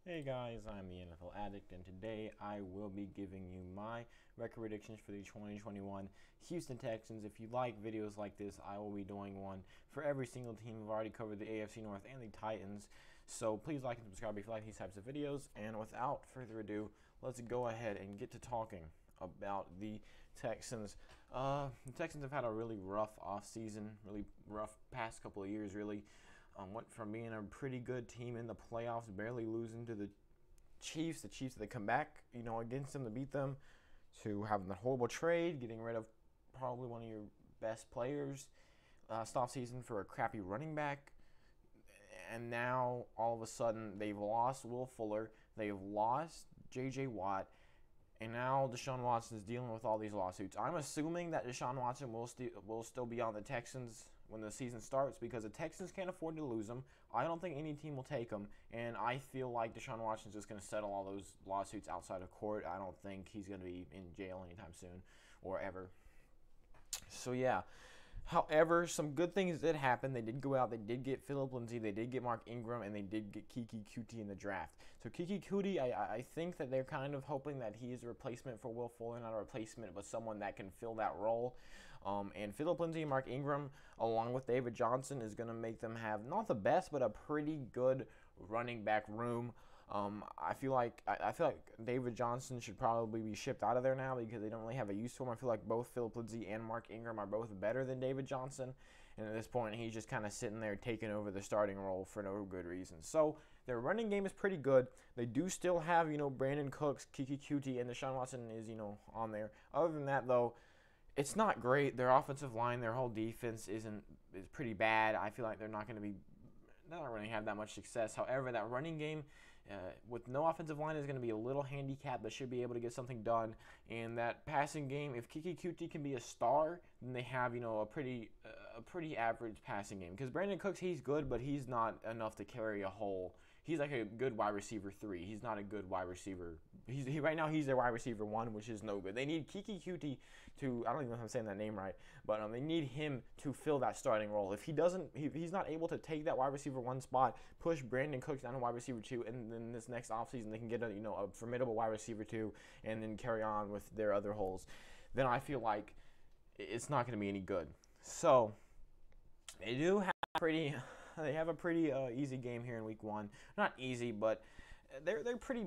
Hey guys, I'm the NFL Addict, and today I will be giving you my record predictions for the 2021 Houston Texans. If you like videos like this, I will be doing one for every single team. I've already covered the AFC North and the Titans, so please like and subscribe if you like these types of videos. And without further ado, let's go ahead and get to talking about the Texans. The Texans have had a really rough offseason, really rough past couple of years, really. Went from being a pretty good team in the playoffs, barely losing to the Chiefs that come back, against them to beat them, to having the horrible trade, getting rid of probably one of your best players last offseason for a crappy running back. And now, all of a sudden, they've lost Will Fuller, they've lost J.J. Watt, and now Deshaun Watson is dealing with all these lawsuits. I'm assuming that Deshaun Watson will still be on the Texans when the season starts because the Texans can't afford to lose him. I don't think any team will take him, and I feel like Deshaun Watson is just going to settle all those lawsuits outside of court. I don't think he's going to be in jail anytime soon or ever. So, yeah. However, some good things did happen. They did go out. They did get Phillip Lindsay. They did get Mark Ingram, and they did get Kiki Kuti in the draft. So Kiki Kuti, I think that they're kind of hoping that he is a replacement for Will Fuller, not a replacement, but someone that can fill that role. And Phillip Lindsay and Mark Ingram, along with David Johnson, is going to make them have not the best, but a pretty good running back room. I feel like David Johnson should probably be shipped out of there now because they don't really have a use for him. I feel like both Phillip Lindsay and Mark Ingram are both better than David Johnson, and at this point he's just kind of sitting there taking over the starting role for no good reason. So their running game is pretty good. They do still have Brandon Cooks, Kiki Kuti, and Deshaun Watson is on there. Other than that though, it's not great. Their offensive line, their whole defense is pretty bad. I feel like they're not going to really have that much success. However, that running game with no offensive line is going to be a little handicapped, but should be able to get something done. And that passing game, if Kiki Kuti can be a star, then they have a pretty average passing game. Because Brandon Cooks, he's good, but he's not enough to carry a whole. He's like a good wide receiver 3. He's not a good wide receiver. Right now he's their wide receiver 1, which is no good. They need Kiki Kuti to, I don't even know if I'm saying that name right, but they need him to fill that starting role. If he's not able to take that wide receiver 1 spot, push Brandon Cooks down to wide receiver 2, and then this next offseason they can get a formidable wide receiver 2 and then carry on with their other holes, then I feel like it's not going to be any good. So they do have they have a pretty easy game here in week 1. Not easy, but they're pretty.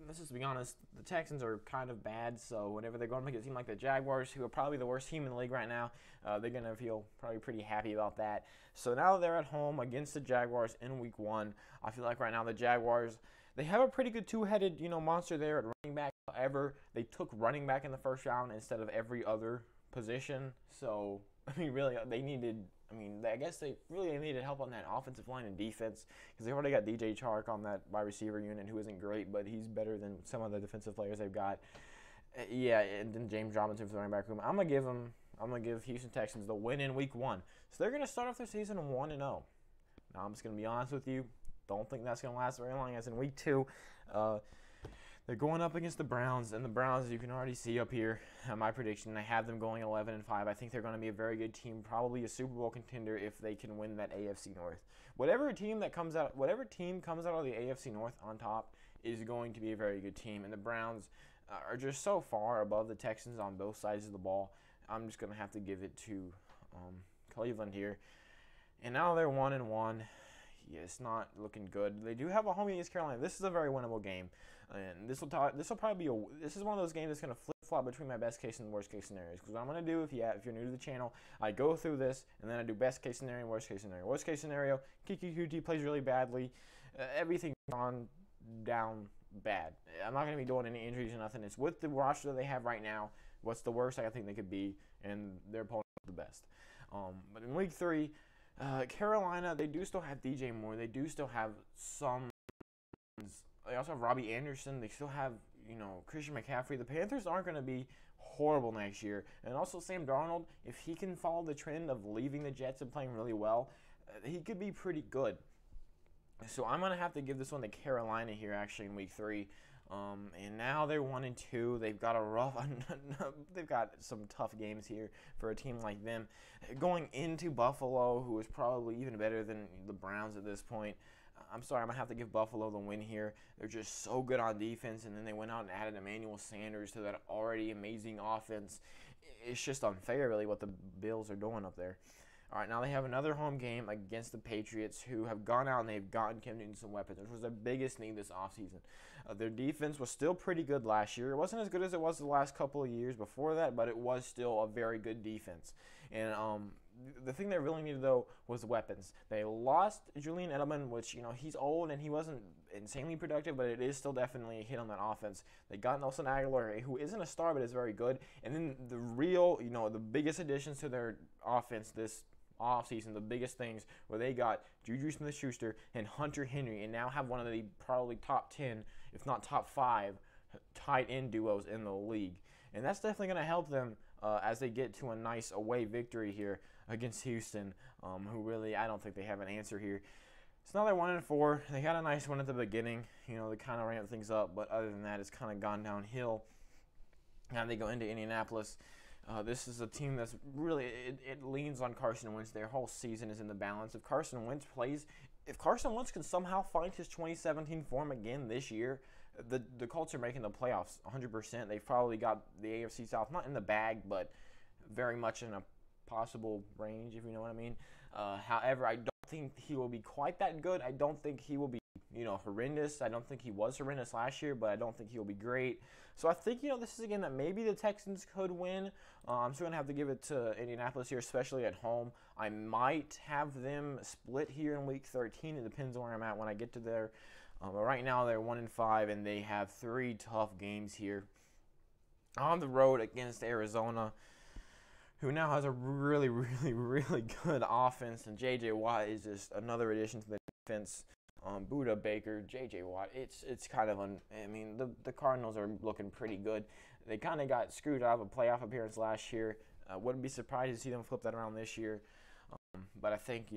Let's just be honest. The Texans are kind of bad, so whenever they're going to make it seem like the Jaguars, who are probably the worst team in the league right now, they're going to feel probably pretty happy about that. So now that they're at home against the Jaguars in week 1, I feel like right now the Jaguars, they have a pretty good two-headed monster there at running back. However, they took running back in the first round instead of every other position. So really, they needed. I guess they really needed help on that offensive line and defense because they've already got DJ Chark on that wide receiver unit, who isn't great, but he's better than some of the defensive players they've got. Yeah, and then James Robinson for the running back room. I'm gonna give Houston Texans the win in week 1. So they're gonna start off their season 1-0. Now I'm just gonna be honest with you. Don't think that's gonna last very long. As in week 2. They're going up against the Browns, and the Browns, you can already see up here, my prediction, I have them going 11-5. I think they're going to be a very good team, probably a Super Bowl contender if they can win that AFC North. Whatever team comes out of the AFC North on top is going to be a very good team, and the Browns are just so far above the Texans on both sides of the ball. I'm just going to have to give it to Cleveland here. And now they're 1-1. Yeah, it's not looking good. They do have a home against Carolina. This is a very winnable game, and this is one of those games that's going to flip flop between my best case and worst case scenarios. Because what I'm going to do, if you're new to the channel, I go through this and then I do best case scenario and worst case scenario. Worst case scenario, Kiki Kuti plays really badly. Everything's gone down bad. I'm not going to be doing any injuries or nothing. It's with the roster that they have right now. What's the worst I think they could be, and their opponent is the best. But in week 3. Carolina, they do still have DJ Moore. They do still have some. They also have Robbie Anderson. They still have, Christian McCaffrey. The Panthers aren't going to be horrible next year. And also Sam Darnold, if he can follow the trend of leaving the Jets and playing really well, he could be pretty good. So I'm going to have to give this one to Carolina here, actually, in week 3. And now they're 1-2. They've got some tough games here for a team like them. Going into Buffalo, who is probably even better than the Browns at this point. I'm sorry, I'm going to have to give Buffalo the win here. They're just so good on defense, and then they went out and added Emmanuel Sanders to that already amazing offense. It's just unfair, really, what the Bills are doing up there. All right, now they have another home game against the Patriots, who have gone out and they've gotten Cam Newton some weapons, which was their biggest need this offseason. Their defense was still pretty good last year. It wasn't as good as it was the last couple of years before that, but it was still a very good defense. And the thing they really needed, though, was weapons. They lost Julian Edelman, which, he's old and he wasn't insanely productive, but it is still definitely a hit on that offense. They got Nelson Aguilar, who isn't a star, but is very good. And then the real, the biggest additions to their offense this offseason, the biggest things where they got Juju Smith-Schuster and Hunter Henry, and now have one of the probably top 10, if not top 5, tight end duos in the league. And that's definitely going to help them as they get to a nice away victory here against Houston, who really, I don't think they have an answer here. So now they're 1-4. They had a nice one at the beginning. They kind of ramped things up, but other than that, it's kind of gone downhill. Now they go into Indianapolis. This is a team that's really, it leans on Carson Wentz. Their whole season is in the balance. If Carson Wentz can somehow find his 2017 form again this year, the Colts are making the playoffs 100%. They've probably got the AFC South, not in the bag, but very much in a possible range, if you know what I mean. However, I don't think he will be quite that good. I don't think he will be, horrendous. I don't think he was horrendous last year, but I don't think he'll be great. So I think, this is a game that maybe the Texans could win. I'm still going to have to give it to Indianapolis here, especially at home. I might have them split here in Week 13. It depends on where I'm at when I get to there. But right now they're 1-5, and they have 3 tough games here on the road against Arizona, who now has a really, really, really good offense. And J.J. Watt is just another addition to the defense. Buda Baker, J.J. Watt, it's kind of the Cardinals are looking pretty good. They kind of got screwed out of a playoff appearance last year. Wouldn't be surprised to see them flip that around this year. But I think,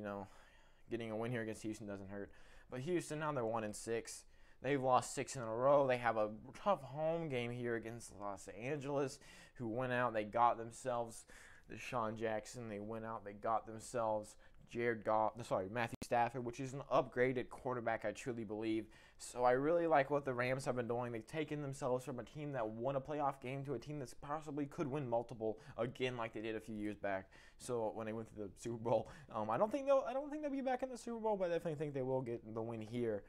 getting a win here against Houston doesn't hurt. But Houston, now they're 1-6. They've lost 6 in a row. They have a tough home game here against Los Angeles, who went out. They got themselves Deshaun Jackson. They went out. They got themselves Matthew Stafford, which is an upgraded quarterback, I truly believe. So I really like what the Rams have been doing. They've taken themselves from a team that won a playoff game to a team that possibly could win multiple again, like they did a few years back. So when they went to the Super Bowl, I don't think they'll be back in the Super Bowl, but I definitely think they will get the win here.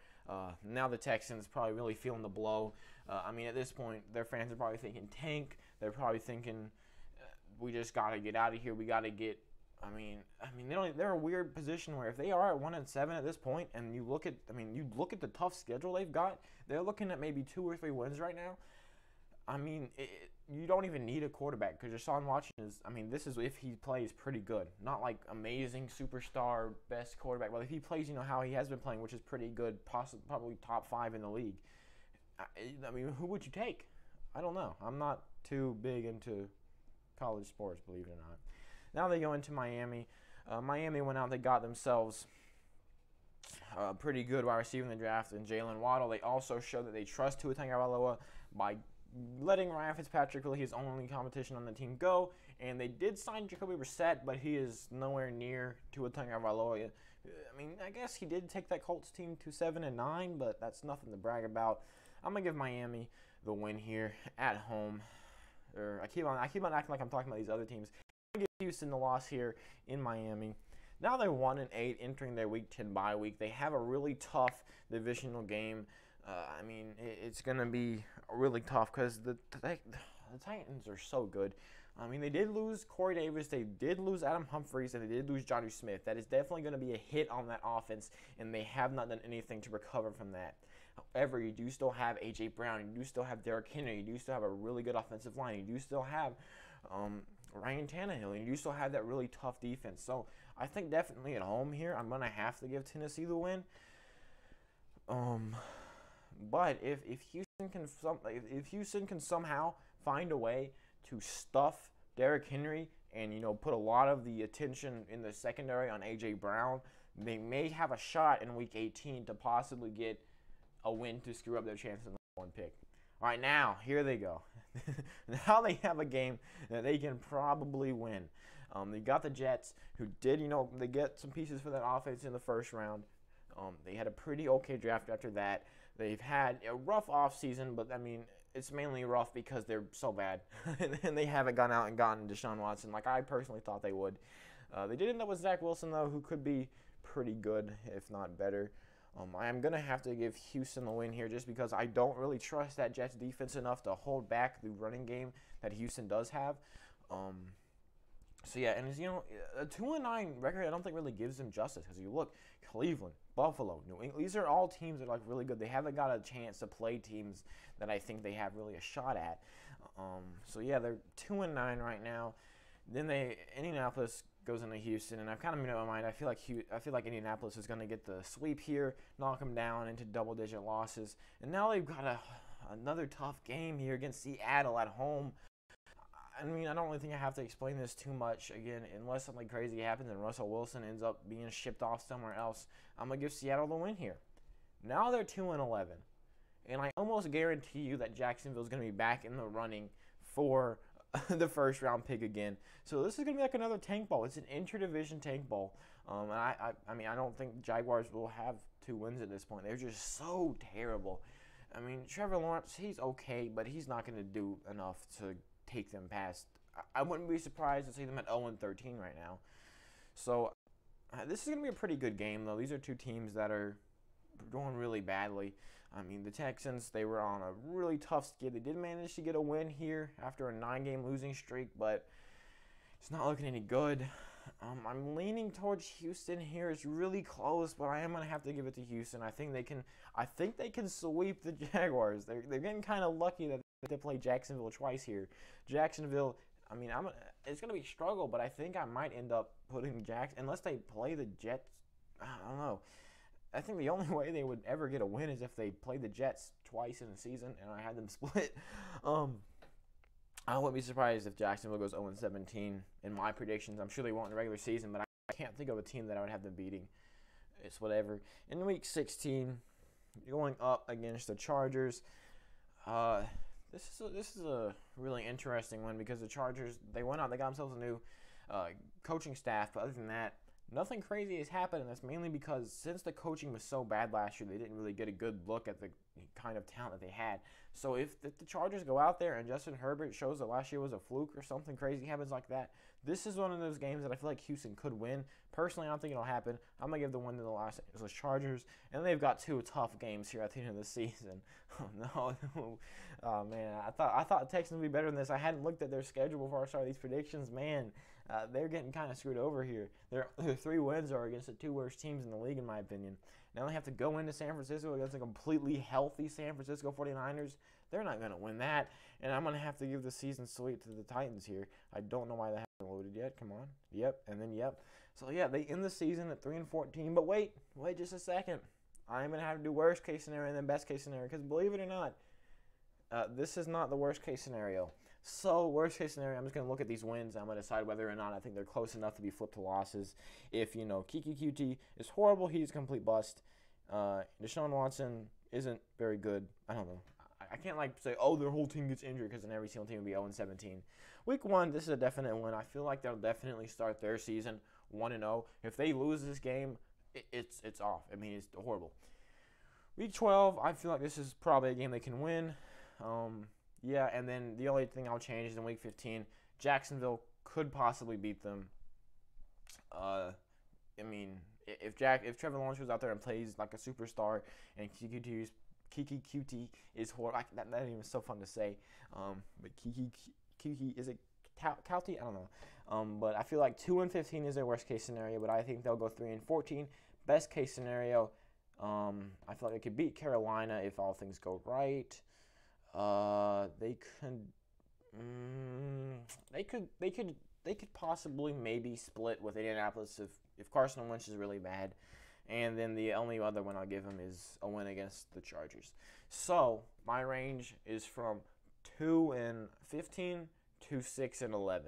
Now the Texans probably really feeling the blow. At this point, their fans are probably thinking tank. They're probably thinking we just got to get out of here. We got to get. They're a weird position where if they are at 1-7 at this point, and you look at the tough schedule they've got, they're looking at maybe 2 or 3 wins right now. You don't even need a quarterback because Deshaun Watson is. This is if he plays pretty good, not like amazing superstar best quarterback, but if he plays, how he has been playing, which is pretty good, probably top 5 in the league. Who would you take? I don't know. I'm not too big into college sports, believe it or not. Now they go into Miami. Miami went out. They got themselves pretty good wide receiver in the draft in Jalen Waddle. They also showed that they trust Tua Tagovailoa by letting Ryan Fitzpatrick, really his only competition on the team, go. And they did sign Jacoby Brissett, but he is nowhere near Tua Tagovailoa. I guess he did take that Colts team to 7-9, but that's nothing to brag about. I'm gonna give Miami the win here at home. I keep on acting like I'm talking about these other teams. Give Houston the loss here in Miami. Now they're 1-8, entering their Week 10 bye week. They have a really tough divisional game. It's going to be really tough because the Titans are so good. They did lose Corey Davis, they did lose Adam Humphries, and they did lose Jonnu Smith. That is definitely going to be a hit on that offense, and they have not done anything to recover from that. However, you do still have A.J. Brown, you do still have Derrick Henry, you do still have a really good offensive line, you do still have Ryan Tannehill, and you still have that really tough defense. So I think definitely at home here, I'm going to have to give Tennessee the win. But if Houston can somehow find a way to stuff Derrick Henry and put a lot of the attention in the secondary on A.J. Brown, they may have a shot in Week 18 to possibly get a win to screw up their chances in the 1 pick. All right, now, here they go. Now they have a game that they can probably win. They got the Jets, who did, they get some pieces for that offense in the first round. They had a pretty okay draft after that. They've had a rough offseason, but I mean, it's mainly rough because they're so bad. And they haven't gone out and gotten Deshaun Watson like I personally thought they would. They did end up with Zach Wilson, though, who could be pretty good, if not better. I am going to have to give Houston the win here just because I don't really trust that Jets defense enough to hold back the running game that Houston does have. So, yeah, and a 2-9 record I don't think really gives them justice because you look, Cleveland, Buffalo, New England, these are all teams that are like really good. They haven't got a chance to play teams that I think they have really a shot at. So, yeah, they're 2-9 right now. Then Indianapolis goes into Houston, and I've kind of made up my mind. I feel like Indianapolis is going to get the sweep here, knock them down into double-digit losses, and now they've got another tough game here against Seattle at home. I mean, I don't really think I have to explain this too much. Again, unless something crazy happens and Russell Wilson ends up being shipped off somewhere else, I'm gonna give Seattle the win here. Now they're 2-11, and I almost guarantee you that Jacksonville is gonna be back in the running for the first round pick again. So this is going to be like another tank bowl. It's an interdivision tank bowl. And I mean, I don't think Jaguars will have 2 wins at this point. They're just so terrible. I mean, Trevor Lawrence, he's okay, but he's not going to do enough to take them past. I wouldn't be surprised to see them at 0-13 right now. So this is going to be a pretty good game, though. These are 2 teams that are doing really badly. I mean, the Texans, they were on a really tough skid. They did manage to get a win here after a 9-game losing streak, but it's not looking any good. I'm leaning towards Houston here. It's really close, but I am going to have to give it to Houston. I think they can sweep the Jaguars. They're getting kind of lucky that they play Jacksonville twice here. Jacksonville, I mean, it's going to be a struggle, but I think I might end up putting unless they play the Jets. I don't know. I think the only way they would ever get a win is if they played the Jets twice in the season and I had them split. I wouldn't be surprised if Jacksonville goes 0-17 in my predictions. I'm sure they won't in the regular season, but I can't think of a team that I would have them beating. It's whatever. In week 16, going up against the Chargers. This is a really interesting one because the Chargers, they went out, they got themselves a new coaching staff, but other than that, nothing crazy has happened, and that's mainly because since the coaching was so bad last year, they didn't really get a good look at the kind of talent that they had. So if the Chargers go out there and Justin Herbert shows that last year was a fluke or something crazy happens like that, this is one of those games that I feel like Houston could win. Personally, I don't think it'll happen. I'm going to give the win to the Los Angeles Chargers, and they've got 2 tough games here at the end of the season. Oh, no. Oh, man, I thought the Texans would be better than this. I hadn't looked at their schedule before I started these predictions. Man, they're getting kind of screwed over here. Their 3 wins are against the 2 worst teams in the league, in my opinion. Now they have to go into San Francisco against a completely healthy San Francisco 49ers. They're not going to win that, and I'm going to have to give the season sweep to the Titans here. I don't know why they haven't loaded yet. Come on. Yep, and then yep. So, yeah, they end the season at 3-14, but wait just a second. I'm going to have to do worst case scenario and then best case scenario because believe it or not, this is not the worst case scenario. So, worst case scenario, I'm just going to look at these wins. I'm going to decide whether or not I think they're close enough to be flipped to losses. If, Kiki QT is horrible, he's a complete bust. Deshaun Watson isn't very good. I don't know. I can't say, oh, their whole team gets injured because then every single team would be 0-17. Week 1, this is a definite win. I feel like they'll definitely start their season 1-0. If they lose this game, it's off. I mean, it's horrible. Week 12, I feel like this is probably a game they can win. Yeah, and then the only thing I'll change is in Week 15, Jacksonville could possibly beat them. I mean, if Trevor Lawrence was out there and plays like a superstar, and Kiki QT is horrible. That name is so fun to say. But Kiki is it Couty? I don't know. But I feel like 2-15 is their worst case scenario. But I think they'll go 3-14. Best case scenario, I feel like they could beat Carolina if all things go right. They could possibly maybe split with Indianapolis if Carson Wentz is really bad. And then the only other one I'll give him is a win against the Chargers. So my range is from 2-15 to 6-11,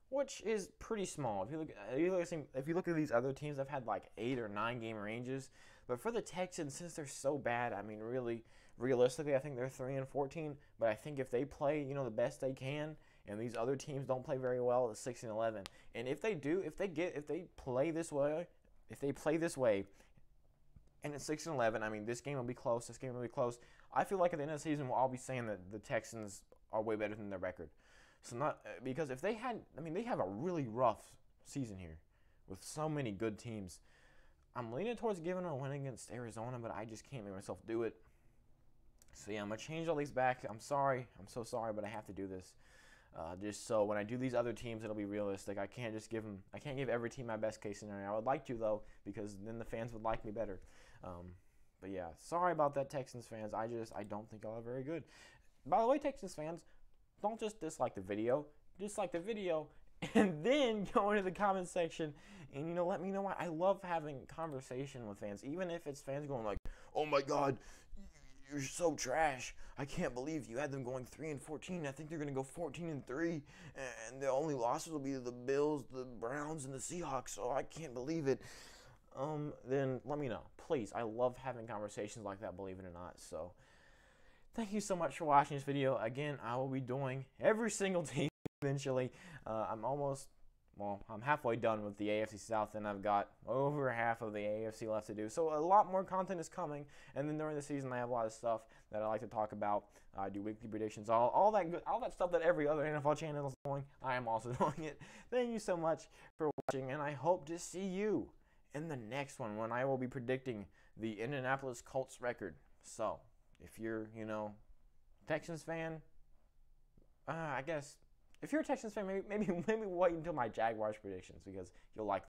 which is pretty small. If you look at these other teams, I've had like 8 or 9 game ranges. But for the Texans, since they're so bad, I mean, really, realistically, I think they're 3-14. But I think if they play, the best they can, and these other teams don't play very well, it's 6-11. And if they play this way, and it's 6-11. I mean, this game will be close. This game will be close. I feel like at the end of the season, we'll all be saying that the Texans are way better than their record. So not because if they had, I mean, they have a really rough season here with so many good teams. I'm leaning towards giving them a win against Arizona, but I just can't make myself do it. So yeah, I'm gonna change all these back. I'm sorry. I'm so sorry, but I have to do this. Just so when I do these other teams, it'll be realistic. I can't just give them. I can't give every team my best case scenario. I would like to though, because then the fans would like me better. But yeah, sorry about that, Texans fans. I don't think y'all are very good. By the way, Texans fans, don't just dislike the video. Dislike the video, and then go into the comment section and let me know why. I love having conversation with fans, even if it's fans going like, "Oh my God, you're so trash. I can't believe you had them going 3-14. I think they're going to go 14-3, and the only losses will be the Bills, the Browns, and the Seahawks, so I can't believe it." Then let me know. Please, I love having conversations like that, believe it or not. So thank you so much for watching this video. Again, I will be doing every single team eventually. I'm halfway done with the AFC South, and I've got over half of the AFC left to do. So a lot more content is coming, and then during the season, I have a lot of stuff that I like to talk about. I do weekly predictions, all that stuff that every other NFL channel is doing. I am also doing it. Thank you so much for watching, and I hope to see you in the next one when I will be predicting the Indianapolis Colts record. So if you're, Texans fan, I guess. If you're a Texans fan, maybe wait until my Jaguars predictions, because you'll like